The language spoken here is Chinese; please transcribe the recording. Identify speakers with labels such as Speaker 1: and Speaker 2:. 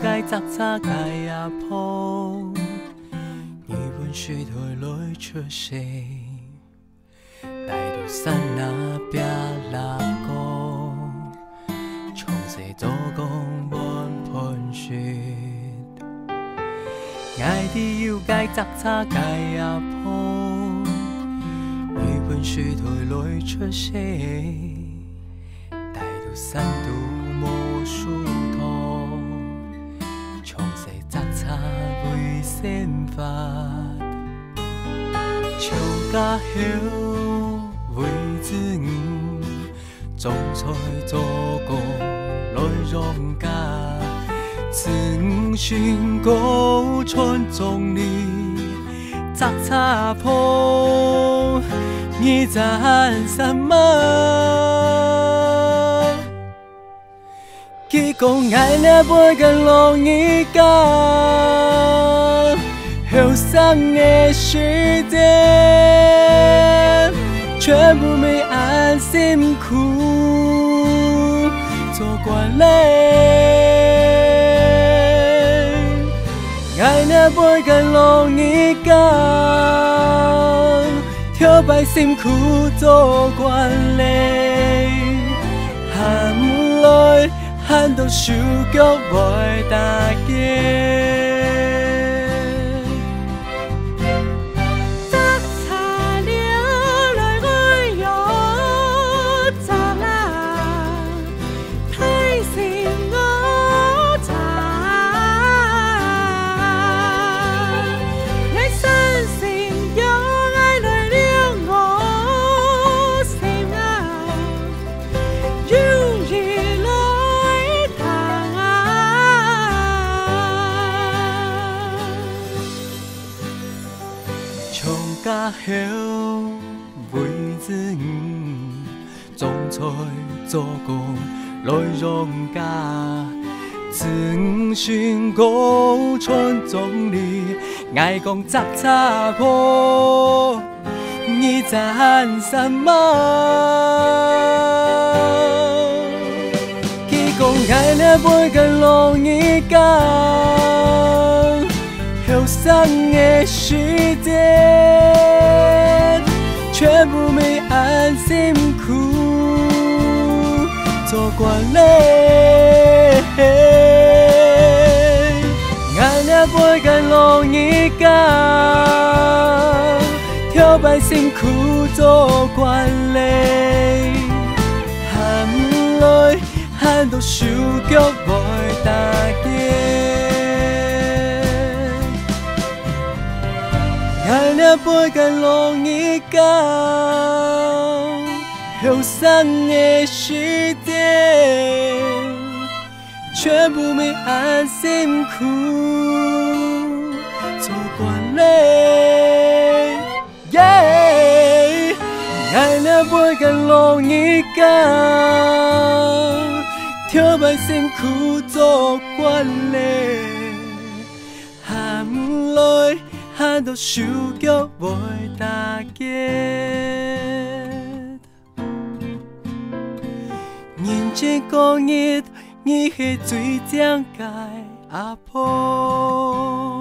Speaker 1: 该砸擦该阿破，日本水台来出世，大肚山那边拉高，从西做工满盆雪，爱的要该砸擦该阿破，日本水台来出世，大肚山都无树头。从西杂草为先发，树甲叶为子女，种菜做工来荣家，子孙高传宗里，杂草坡，你赞什么？佢講愛那杯嘅浪一家，後生嘅時間，全部沒安辛苦做慣累。愛那杯嘅浪一家，跳擺辛苦做慣累，含淚。喊到手腳袂打結。家後為子女，種菜做工來榮家，子孫高傳宗里，愛講雜雜破，你讚什麼？佢講愛那杯嘅浪一家。後生的時間，全部沒安辛苦做慣累。愛那杯嘅浪一家，跳擺辛苦做慣累，含淚喊到手腳袂打結。愛那杯嘅浪一家，後生嘅時間，全部沒安辛苦做慣累。愛那杯嘅浪一家，跳擺辛苦做慣累，含淚。喊到手腳袂打結，認真講日，你係最正解阿婆。